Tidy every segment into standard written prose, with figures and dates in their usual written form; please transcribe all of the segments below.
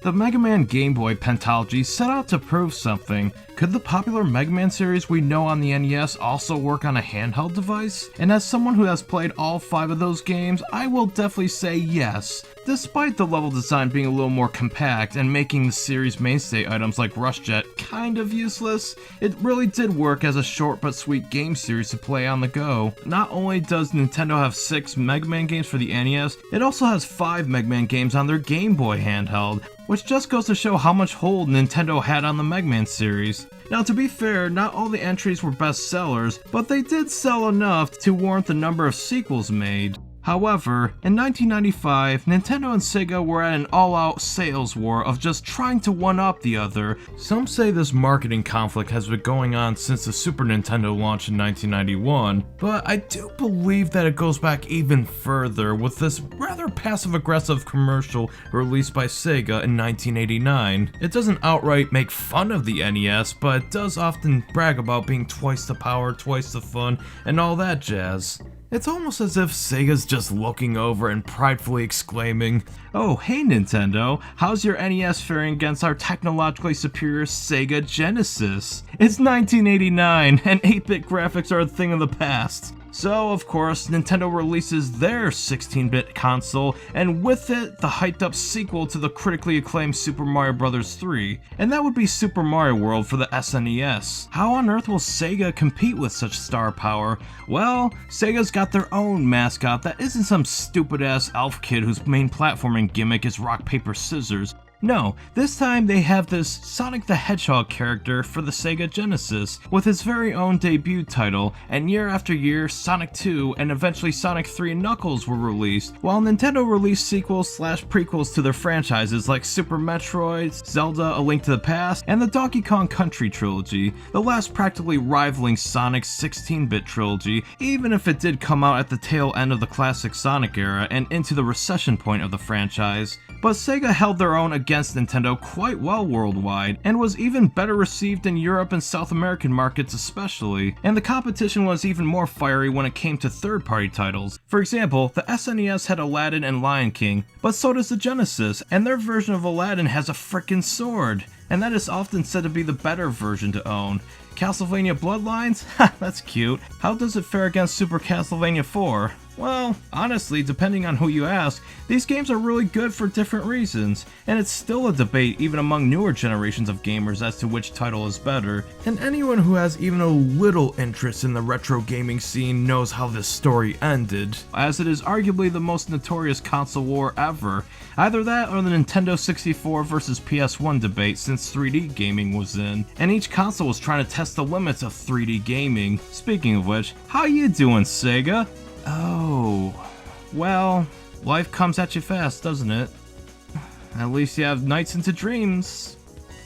The Mega Man Game Boy pentology set out to prove something. Could the popular Mega Man series we know on the NES also work on a handheld device? And as someone who has played all 5 of those games, I will definitely say yes. Despite the level design being a little more compact and making the series mainstay items like Rush Jet kind of useless, it really did work as a short but sweet game series to play on the go. Not only does Nintendo have 6 Mega Man games for the NES, it also has 5 Mega Man games on their Game Boy handheld, which just goes to show how much hold Nintendo had on the Mega Man series. Now, to be fair, not all the entries were bestsellers, but they did sell enough to warrant the number of sequels made. However, in 1995, Nintendo and Sega were at an all-out sales war of just trying to one-up the other. Some say this marketing conflict has been going on since the Super Nintendo launched in 1991, but I do believe that it goes back even further with this rather passive-aggressive commercial released by Sega in 1989. It doesn't outright make fun of the NES, but it does often brag about being twice the power, twice the fun, and all that jazz. It's almost as if Sega's just looking over and pridefully exclaiming, "Oh, hey Nintendo, how's your NES faring against our technologically superior Sega Genesis? It's 1989, and 8-bit graphics are a thing of the past." So, of course, Nintendo releases their 16-bit console, and with it, the hyped-up sequel to the critically acclaimed Super Mario Bros. 3, and that would be Super Mario World for the SNES. How on earth will Sega compete with such star power? Well, Sega's got their own mascot that isn't some stupid-ass elf kid whose main platforming gimmick is rock, paper, scissors. No, this time they have this Sonic the Hedgehog character for the Sega Genesis, with his very own debut title, and year after year, Sonic 2 and eventually Sonic 3 and Knuckles were released, while Nintendo released sequels/prequels to their franchises like Super Metroid, Zelda: A Link to the Past, and the Donkey Kong Country trilogy, the last practically rivaling Sonic's 16-bit trilogy, even if it did come out at the tail end of the classic Sonic era and into the recession point of the franchise. But Sega held their own against Nintendo quite well worldwide, and was even better received in Europe and South American markets especially, and the competition was even more fiery when it came to third-party titles. For example, the SNES had Aladdin and Lion King, but so does the Genesis, and their version of Aladdin has a frickin' sword, and that is often said to be the better version to own. Castlevania Bloodlines? Ha, that's cute. How does it fare against Super Castlevania 4? Well, honestly, depending on who you ask, these games are really good for different reasons, and it's still a debate even among newer generations of gamers as to which title is better, and anyone who has even a little interest in the retro gaming scene knows how this story ended, as it is arguably the most notorious console war ever. Either that or the Nintendo 64 versus PS1 debate since 3D gaming was in, and each console was trying to test the limits of 3D gaming. Speaking of which, how you doing, Sega? Oh, well, life comes at you fast, doesn't it? At least you have nights into dreams.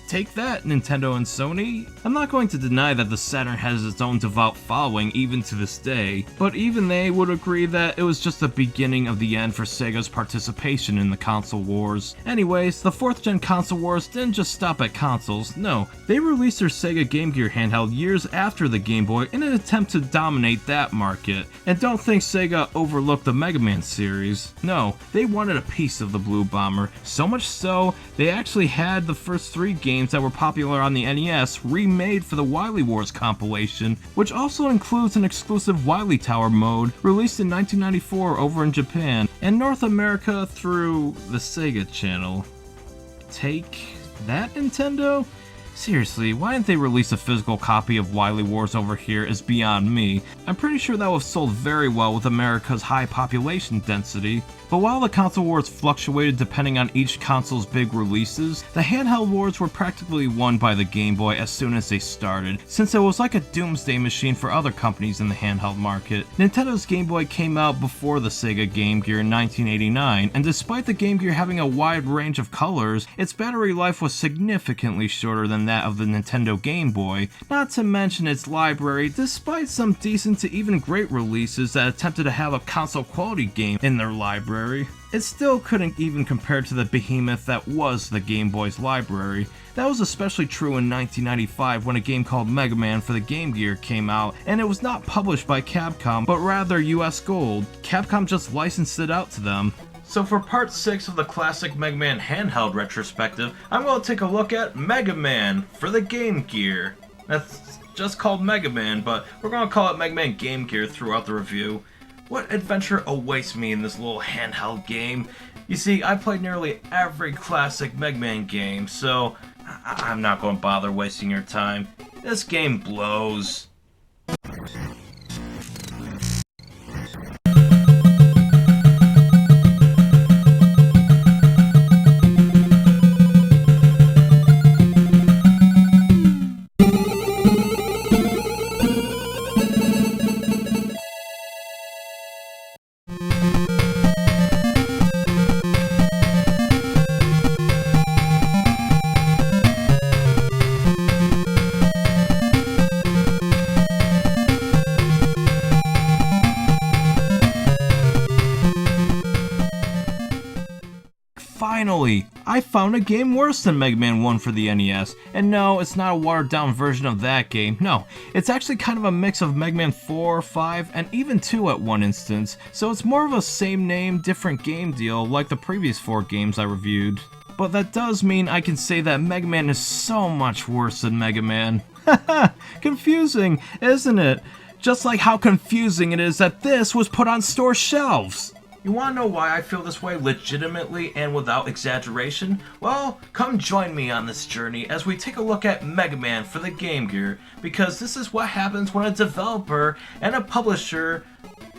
Take that, Nintendo and Sony. I'm not going to deny that the Saturn has its own devout following even to this day, but even they would agree that it was just the beginning of the end for Sega's participation in the console wars. Anyways, the 4th gen console wars didn't just stop at consoles, no, they released their Sega Game Gear handheld years after the Game Boy in an attempt to dominate that market. And don't think Sega overlooked the Mega Man series. No, they wanted a piece of the Blue Bomber, so much so, they actually had the first 3 games that were popular on the NES remade for the Wily Wars compilation, which also includes an exclusive Wily Tower mode released in 1994 over in Japan and North America through the Sega Channel. Take that, Nintendo? Seriously, why didn't they release a physical copy of Wily Wars over here is beyond me. I'm pretty sure that would have sold very well with America's high population density. But while the console wars fluctuated depending on each console's big releases, the handheld wars were practically won by the Game Boy as soon as they started, since it was like a doomsday machine for other companies in the handheld market. Nintendo's Game Boy came out before the Sega Game Gear in 1989, and despite the Game Gear having a wide range of colors, its battery life was significantly shorter than that of the Nintendo Game Boy, not to mention its library, despite some decent to even great releases that attempted to have a console quality game in their library. It still couldn't even compare to the behemoth that was the Game Boy's library. That was especially true in 1995 when a game called Mega Man for the Game Gear came out, and it was not published by Capcom, but rather US Gold. Capcom just licensed it out to them. So for part 6 of the classic Mega Man handheld retrospective, I'm going to take a look at Mega Man for the Game Gear. That's just called Mega Man, but we're going to call it Mega Man Game Gear throughout the review. What adventure awaits me in this little handheld game? You see, I played nearly every classic Mega Man game, so I'm not going to bother wasting your time. This game blows. Finally! I found a game worse than Mega Man 1 for the NES, and no, it's not a watered down version of that game, no, it's actually kind of a mix of Mega Man 4, 5, and even 2 at one instance, so it's more of a same name, different game deal like the previous 4 games I reviewed. But that does mean I can say that Mega Man is so much worse than Mega Man. Haha, confusing, isn't it? Just like how confusing it is that this was put on store shelves. You wanna know why I feel this way legitimately and without exaggeration? Well, come join me on this journey as we take a look at Mega Man for the Game Gear, because this is what happens when a developer and a publisher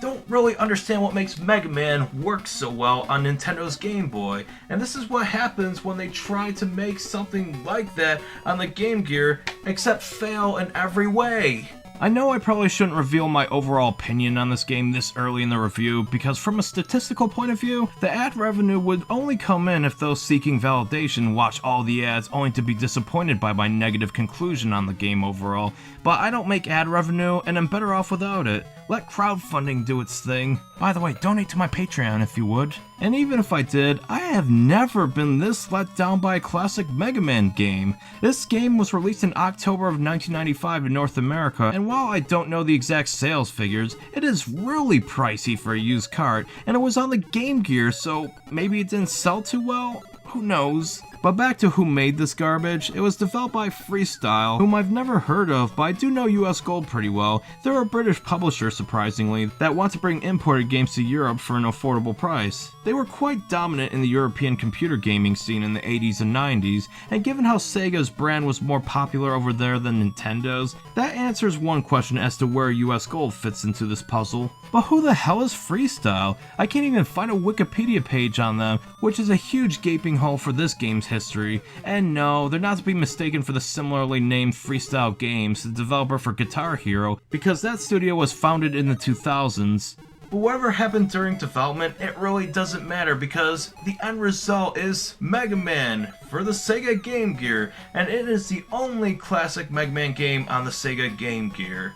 don't really understand what makes Mega Man work so well on Nintendo's Game Boy, and this is what happens when they try to make something like that on the Game Gear, except fail in every way. I know I probably shouldn't reveal my overall opinion on this game this early in the review, because from a statistical point of view, the ad revenue would only come in if those seeking validation watch all the ads only to be disappointed by my negative conclusion on the game overall, but I don't make ad revenue and I'm better off without it. Let crowdfunding do its thing. By the way, donate to my Patreon if you would. And even if I did, I have never been this let down by a classic Mega Man game. This game was released in October of 1995 in North America, and while I don't know the exact sales figures, it is really pricey for a used cart, and it was on the Game Gear, so maybe it didn't sell too well? Who knows? But back to who made this garbage. It was developed by Freestyle, whom I've never heard of, but I do know US Gold pretty well. They're a British publisher, surprisingly, that want to bring imported games to Europe for an affordable price. They were quite dominant in the European computer gaming scene in the 80s and 90s, and given how Sega's brand was more popular over there than Nintendo's, that answers one question as to where US Gold fits into this puzzle. But who the hell is Freestyle? I can't even find a Wikipedia page on them, which is a huge gaping hole for this game's history. And no, they're not to be mistaken for the similarly named Freestyle Games, the developer for Guitar Hero, because that studio was founded in the 2000s. But whatever happened during development, it really doesn't matter, because the end result is Mega Man for the Sega Game Gear, and it is the only classic Mega Man game on the Sega Game Gear.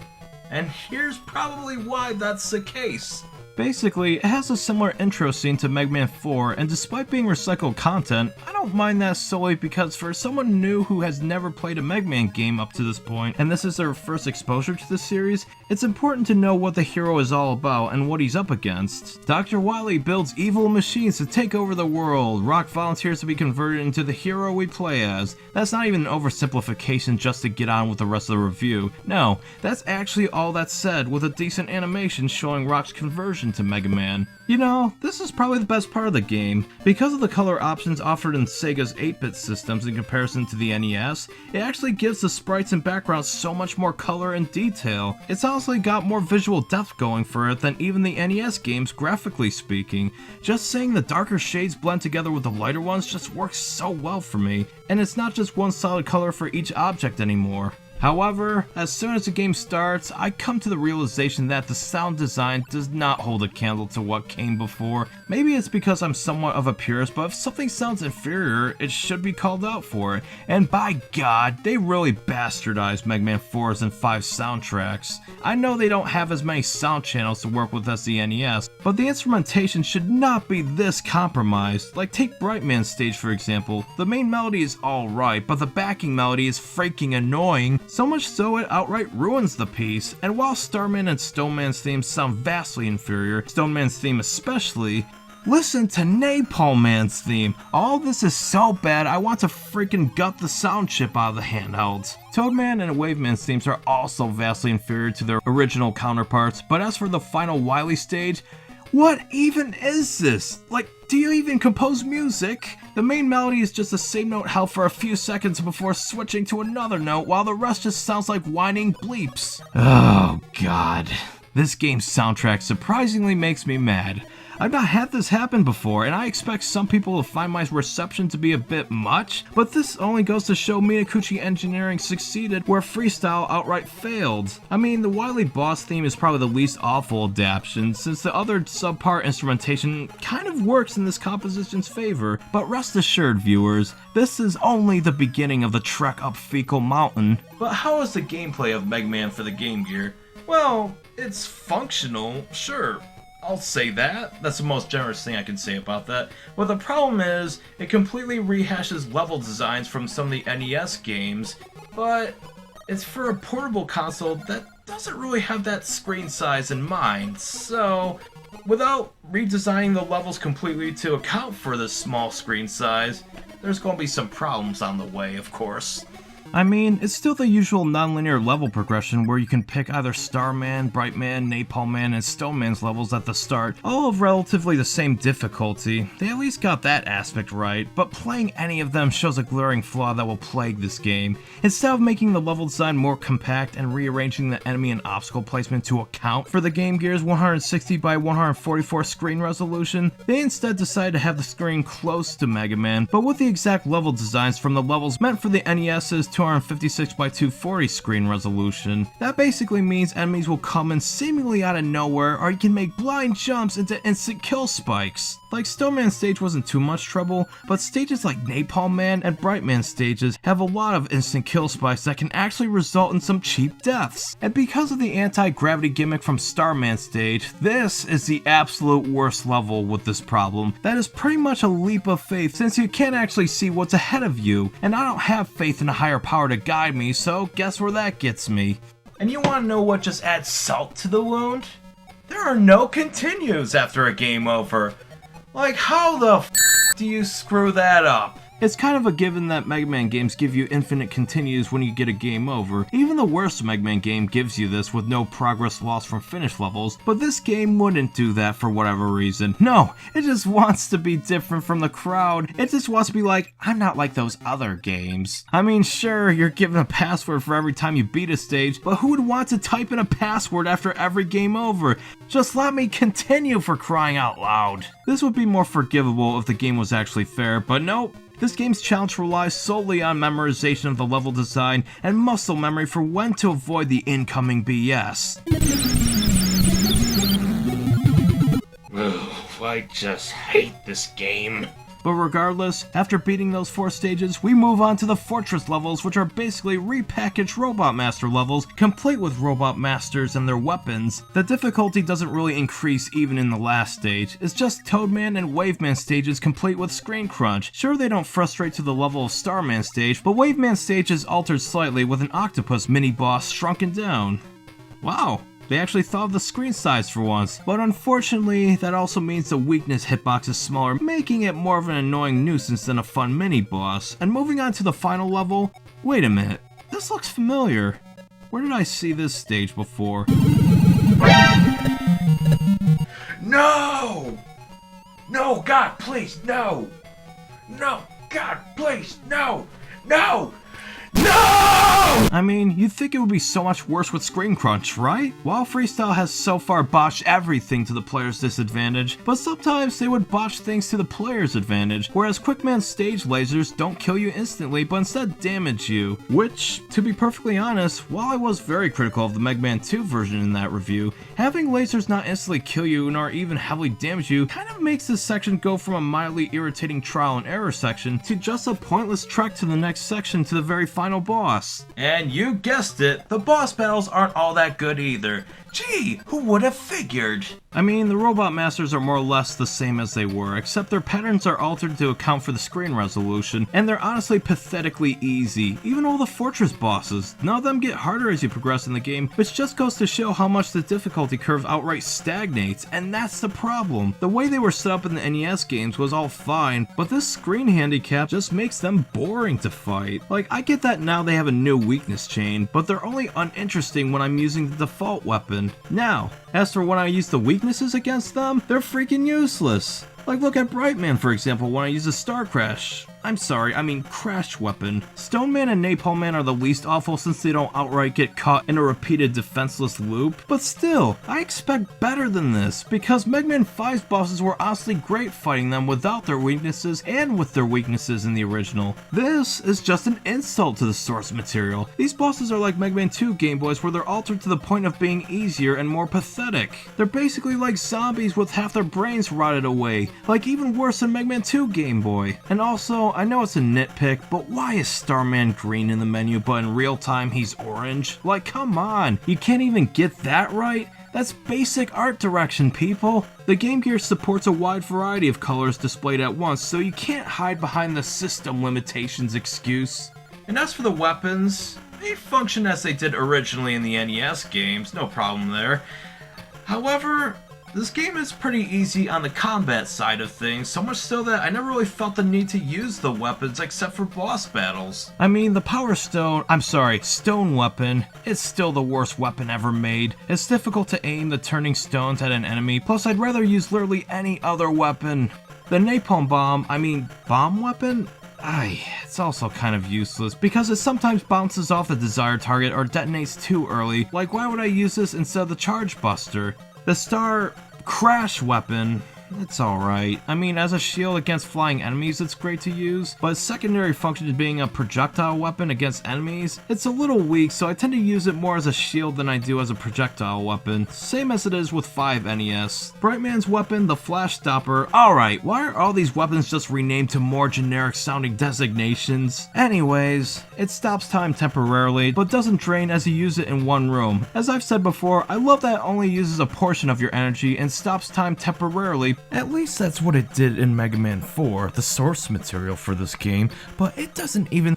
And here's probably why that's the case. Basically, it has a similar intro scene to Mega Man 4, and despite being recycled content, I don't mind that solely because for someone new who has never played a Mega Man game up to this point, and this is their first exposure to the series, it's important to know what the hero is all about and what he's up against. Dr. Wily builds evil machines to take over the world. Rock volunteers to be converted into the hero we play as. That's not even an oversimplification just to get on with the rest of the review. No, that's actually all that's said, with a decent animation showing Rock's conversion to Mega Man. You know, this is probably the best part of the game. Because of the color options offered in Sega's 8-bit systems in comparison to the NES, it actually gives the sprites and backgrounds so much more color and detail. It's honestly got more visual depth going for it than even the NES games, graphically speaking. Just saying the darker shades blend together with the lighter ones just works so well for me, and it's not just one solid color for each object anymore. However, as soon as the game starts, I come to the realization that the sound design does not hold a candle to what came before. Maybe it's because I'm somewhat of a purist, but if something sounds inferior, it should be called out for it. And by God, they really bastardized Mega Man 4's and 5's soundtracks. I know they don't have as many sound channels to work with as the NES, but the instrumentation should not be this compromised. Like take Brightman's stage for example. The main melody is alright, but the backing melody is freaking annoying. So much so it outright ruins the piece, and while Starman and Stoneman's themes sound vastly inferior, Stoneman's theme especially, Listen to Napalm Man's theme. All this is so bad, I want to freaking gut the sound chip out of the handhelds. Toadman and Waveman's themes are also vastly inferior to their original counterparts, but as for the final Wily stage, what even is this? Like, do you even compose music? The main melody is just the same note held for a few seconds before switching to another note, while the rest just sounds like whining bleeps. Oh god. This game's soundtrack surprisingly makes me mad. I've not had this happen before, and I expect some people to find my reception to be a bit much, but this only goes to show Minakuchi Engineering succeeded where Freestyle outright failed. I mean, the Wily boss theme is probably the least awful adaptation, since the other subpar instrumentation kind of works in this composition's favor, but rest assured viewers, this is only the beginning of the trek up Fecal Mountain. But how is the gameplay of Mega Man for the Game Gear? Well, it's functional, sure. I'll say that. That's the most generous thing I can say about that. But the problem is, it completely rehashes level designs from some of the NES games, but it's for a portable console that doesn't really have that screen size in mind, so without redesigning the levels completely to account for this small screen size, there's going to be some problems on the way, of course. I mean, it's still the usual non-linear level progression where you can pick either Starman, Brightman, Napalm Man, and Stoneman's levels at the start, all of relatively the same difficulty. They at least got that aspect right, but playing any of them shows a glaring flaw that will plague this game. Instead of making the level design more compact and rearranging the enemy and obstacle placement to account for the Game Gear's 160 by 144 screen resolution, they instead decided to have the screen close to Mega Man, but with the exact level designs from the levels meant for the NES's 256 by 240 screen resolution. That basically means enemies will come in seemingly out of nowhere, or you can make blind jumps into instant kill spikes. Like Stoneman's stage wasn't too much trouble, but stages like Napalm Man and Brightman stages have a lot of instant kill spikes that can actually result in some cheap deaths. And because of the anti-gravity gimmick from Starman stage, this is the absolute worst level with this problem. That is pretty much a leap of faith since you can't actually see what's ahead of you, and I don't have faith in a higher power to guide me, so guess where that gets me. And you want to know what just adds salt to the wound? There are no continues after a game over. Like, how the f do you screw that up? It's kind of a given that Mega Man games give you infinite continues when you get a game over. Even the worst Mega Man game gives you this with no progress lost from finish levels, but this game wouldn't do that for whatever reason. No, it just wants to be different from the crowd. It just wants to be like, I'm not like those other games. I mean, sure, you're given a password for every time you beat a stage, but who would want to type in a password after every game over? Just let me continue, for crying out loud. This would be more forgivable if the game was actually fair, but nope. This game's challenge relies solely on memorization of the level design and muscle memory for when to avoid the incoming BS. I just hate this game. But regardless, after beating those 4 stages, we move on to the Fortress levels, which are basically repackaged Robot Master levels, complete with Robot Masters and their weapons. The difficulty doesn't really increase even in the last stage. It's just Toadman and Waveman stages complete with screen crunch. Sure, they don't frustrate to the level of Starman stage, but Waveman stage is altered slightly with an octopus mini-boss shrunken down. Wow. They actually thought of the screen size for once, but unfortunately that also means the weakness hitbox is smaller, making it more of an annoying nuisance than a fun mini-boss. And moving on to the final level, wait a minute, this looks familiar. Where did I see this stage before? No! No, God, please, no! No, God, please, no! No! No! I mean, you'd think it would be so much worse with screen crunch, right? While Freestyle has so far botched everything to the player's disadvantage, but sometimes they would botch things to the player's advantage, whereas Quickman's stage lasers don't kill you instantly, but instead damage you. Which, to be perfectly honest, while I was very critical of the Mega Man 2 version in that review, having lasers not instantly kill you nor even heavily damage you kind of makes this section go from a mildly irritating trial and error section to just a pointless trek to the next section to the very final final boss. And you guessed it, the boss battles aren't all that good either. Gee, who would have figured? I mean, the Robot Masters are more or less the same as they were, except their patterns are altered to account for the screen resolution, and they're honestly pathetically easy. Even all the Fortress bosses, none of them get harder as you progress in the game, which just goes to show how much the difficulty curve outright stagnates, and that's the problem. The way they were set up in the NES games was all fine, but this screen handicap just makes them boring to fight. Like, I get that now they have a new weakness chain, but they're only uninteresting when I'm using the default weapon. Now, as for when I use the weaknesses against them, they're freaking useless. Like, look at Brightman, for example, when I use a Star Crash. Crash weapon. Stone Man and Napalm Man are the least awful since they don't outright get caught in a repeated defenseless loop, but still, I expect better than this, because Mega Man 5's bosses were honestly great fighting them without their weaknesses and with their weaknesses in the original. This is just an insult to the source material. These bosses are like Mega Man 2 Game Boys where they're altered to the point of being easier and more pathetic. They're basically like zombies with half their brains rotted away, like even worse than Mega Man 2 Game Boy. And also, I know it's a nitpick, but why is Starman green in the menu but in real time he's orange? Like, come on, you can't even get that right? That's basic art direction, people! The Game Gear supports a wide variety of colors displayed at once, so you can't hide behind the system limitations excuse. And as for the weapons, they function as they did originally in the NES games, no problem there. However, this game is pretty easy on the combat side of things, so much so that I never really felt the need to use the weapons except for boss battles. I mean, the stone weapon, is still the worst weapon ever made. It's difficult to aim the turning stones at an enemy, plus I'd rather use literally any other weapon. The napalm bomb weapon? It's also kind of useless, because it sometimes bounces off the desired target or detonates too early. Like, why would I use this instead of the Charge Buster? The Star Crash weapon, it's alright. I mean, as a shield against flying enemies, it's great to use, but its secondary function is being a projectile weapon against enemies. It's a little weak, so I tend to use it more as a shield than I do as a projectile weapon, same as it is with 5 NES. Brightman's weapon, the Flash Stopper, alright, why are all these weapons just renamed to more generic sounding designations? Anyways, it stops time temporarily, but doesn't drain as you use it in one room. As I've said before, I love that it only uses a portion of your energy and stops time temporarily. At least that's what it did in Mega Man 4, the source material for this game, but it doesn't even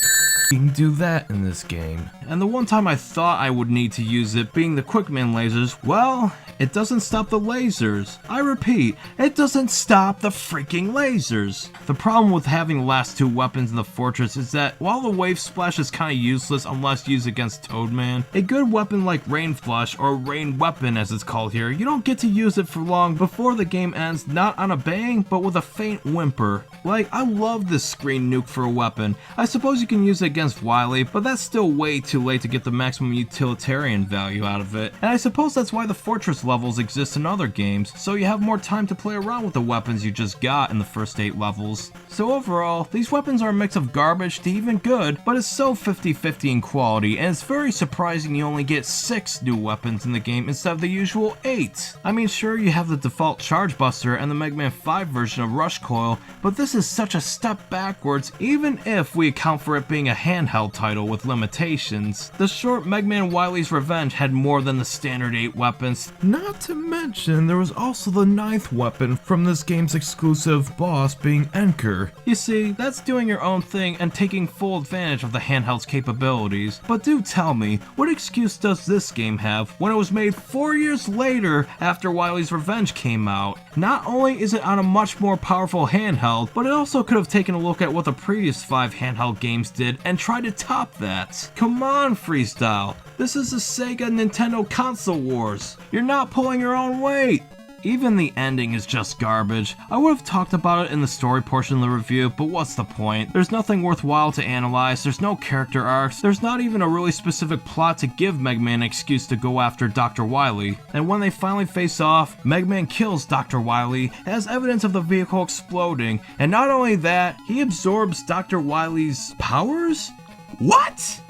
do that in this game. And the one time I thought I would need to use it, being the Quickman lasers, well, it doesn't stop the lasers. I repeat, it doesn't stop the freaking lasers. The problem with having the last two weapons in the Fortress is that while the Wave Splash is kinda useless unless used against Toadman, a good weapon like Rain Flush, or Rain Weapon as it's called here, you don't get to use it for long before the game ends, not on a bang, but with a faint whimper. Like, I love this screen nuke for a weapon. I suppose you can use it against Wily, but that's still way too late to get the maximum utilitarian value out of it. And I suppose that's why the Fortress levels exist in other games, so you have more time to play around with the weapons you just got in the first 8 levels. So overall, these weapons are a mix of garbage to even good, but it's so 50-50 in quality, and it's very surprising you only get 6 new weapons in the game instead of the usual 8. I mean, sure, you have the default Charge Buster and the Mega Man 5 version of Rush Coil, but this is such a step backwards, even if we account for it being a handheld title with limitations. The short Mega Man Wily's Revenge had more than the standard 8 weapons. Not to mention, there was also the 9th weapon from this game's exclusive boss being Enker. You see, that's doing your own thing and taking full advantage of the handheld's capabilities. But do tell me, what excuse does this game have when it was made 4 years later after Wily's Revenge came out? Not only is it on a much more powerful handheld, but it also could have taken a look at what the previous 5 handheld games did and tried to top that. Come on, Freestyle. This is the Sega Nintendo console wars. You're not pulling your own weight. Even the ending is just garbage. I would have talked about it in the story portion of the review, but what's the point? There's nothing worthwhile to analyze, there's no character arcs, there's not even a really specific plot to give Mega Man an excuse to go after Dr. Wily. And when they finally face off, Mega Man kills Dr. Wily as evidence of the vehicle exploding, and not only that, he absorbs Dr. Wily's powers? What?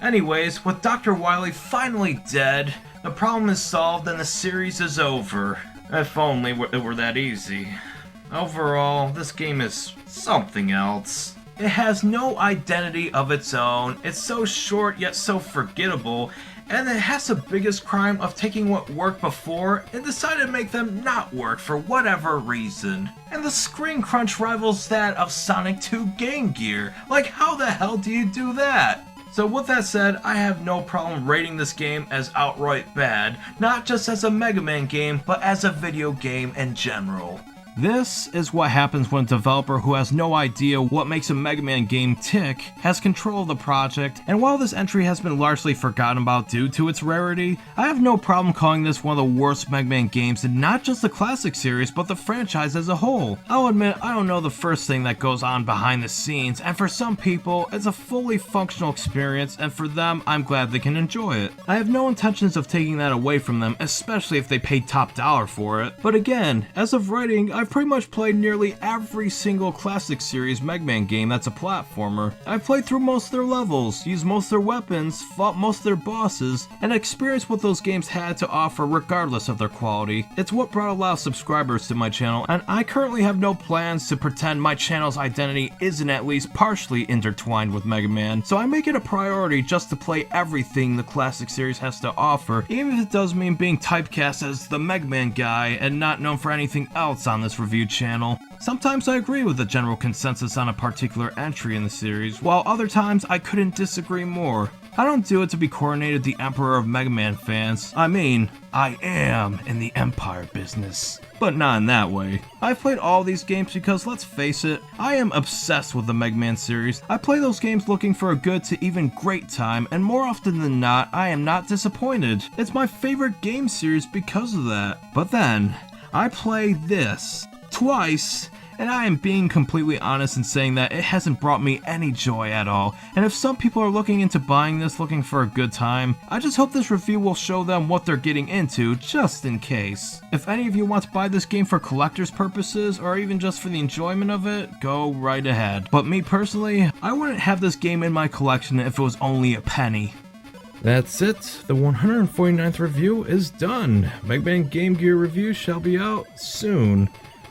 Anyways, with Dr. Wily finally dead, the problem is solved and the series is over. If only it were that easy. Overall, this game is something else. It has no identity of its own, it's so short yet so forgettable, and it has the biggest crime of taking what worked before and decided to make them not work for whatever reason. And the screen crunch rivals that of Sonic 2 Game Gear. Like, how the hell do you do that? So with that said, I have no problem rating this game as outright bad, not just as a Mega Man game, but as a video game in general. This is what happens when a developer who has no idea what makes a Mega Man game tick has control of the project, and while this entry has been largely forgotten about due to its rarity, I have no problem calling this one of the worst Mega Man games in not just the classic series, but the franchise as a whole. I'll admit, I don't know the first thing that goes on behind the scenes, and for some people, it's a fully functional experience, and for them, I'm glad they can enjoy it. I have no intentions of taking that away from them, especially if they pay top dollar for it. But again, as of writing, I've pretty much played nearly every single classic series Mega Man game that's a platformer. I've played through most of their levels, used most of their weapons, fought most of their bosses, and experienced what those games had to offer regardless of their quality. It's what brought a lot of subscribers to my channel, and I currently have no plans to pretend my channel's identity isn't at least partially intertwined with Mega Man, so I make it a priority just to play everything the classic series has to offer, even if it does mean being typecast as the Mega Man guy and not known for anything else on this review channel. Sometimes I agree with the general consensus on a particular entry in the series, while other times I couldn't disagree more. I don't do it to be coronated the Emperor of Mega Man fans. I mean, I am in the Empire business. But not in that way. I've played all these games because, let's face it, I am obsessed with the Mega Man series. I play those games looking for a good to even great time, and more often than not, I am not disappointed. It's my favorite game series because of that. But then, I play this twice, and I am being completely honest in saying that it hasn't brought me any joy at all, and if some people are looking into buying this looking for a good time, I just hope this review will show them what they're getting into, just in case. If any of you want to buy this game for collector's purposes, or even just for the enjoyment of it, go right ahead. But me personally, I wouldn't have this game in my collection if it was only a penny. That's it, the 149th review is done. Mega Man Game Gear review shall be out soon.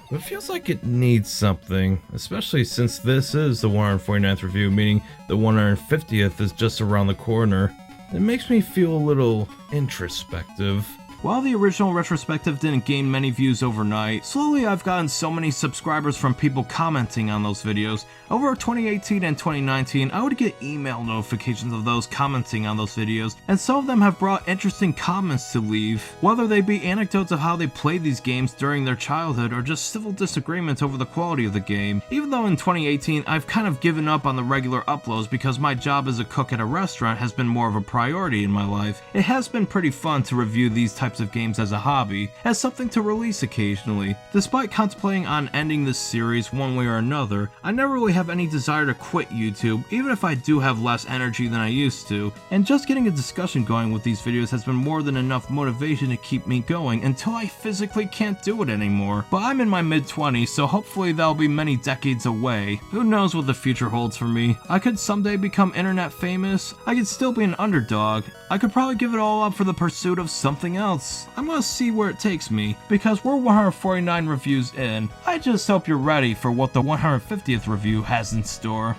But it feels like it needs something, especially since this is the 149th review, meaning the 150th is just around the corner. It makes me feel a little introspective. While the original retrospective didn't gain many views overnight, slowly I've gotten so many subscribers from people commenting on those videos. Over 2018 and 2019, I would get email notifications of those commenting on those videos, and some of them have brought interesting comments to leave, whether they be anecdotes of how they played these games during their childhood or just civil disagreements over the quality of the game. Even though in 2018 I've kind of given up on the regular uploads because my job as a cook at a restaurant has been more of a priority in my life, it has been pretty fun to review these types of games as a hobby, as something to release occasionally. Despite contemplating on ending this series one way or another, I never really have any desire to quit YouTube, even if I do have less energy than I used to, and just getting a discussion going with these videos has been more than enough motivation to keep me going until I physically can't do it anymore. But I'm in my mid-20s, so hopefully that'll be many decades away. Who knows what the future holds for me? I could someday become internet famous, I could still be an underdog, I could probably give it all up for the pursuit of something else. I'm gonna see where it takes me, because we're 149 reviews in. I just hope you're ready for what the 150th review has in store.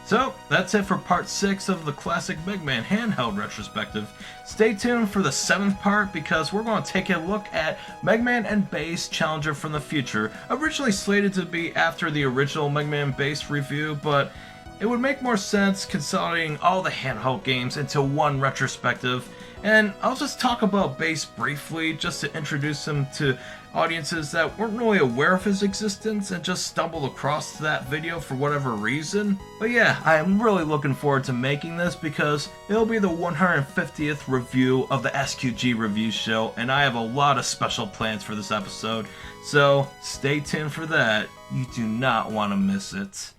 So, that's it for part 6 of the classic Mega Man handheld retrospective. Stay tuned for the 7th part because we're going to take a look at Mega Man and Bass Challenger from the Future. Originally slated to be after the original Mega Man Bass review, but it would make more sense consolidating all the handheld games into one retrospective. And I'll just talk about Bass briefly, just to introduce him to audiences that weren't really aware of his existence and just stumbled across that video for whatever reason. But yeah, I am really looking forward to making this because it'll be the 150th review of the SQG review show, and I have a lot of special plans for this episode, so stay tuned for that. You do not want to miss it.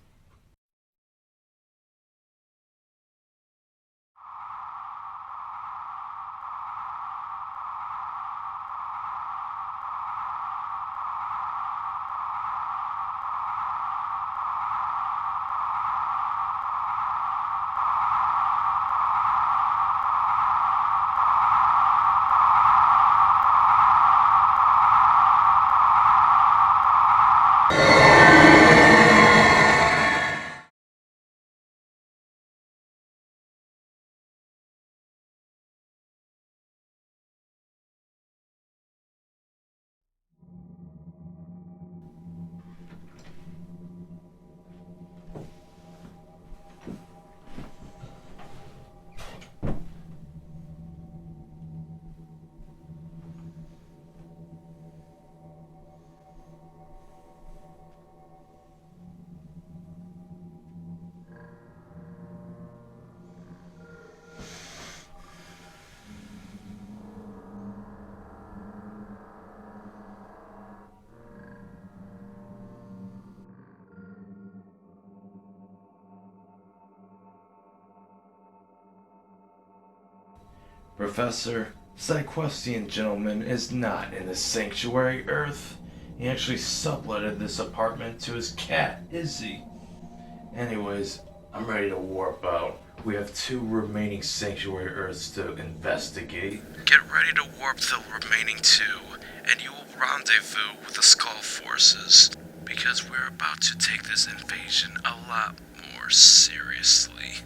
Professor, Psyquestian gentleman is not in the sanctuary Earth. He actually subletted this apartment to his cat, Izzy. Anyways, I'm ready to warp out. We have 2 remaining sanctuary Earths to investigate. Get ready to warp the remaining 2, and you will rendezvous with the Skull forces, because we're about to take this invasion a lot more seriously.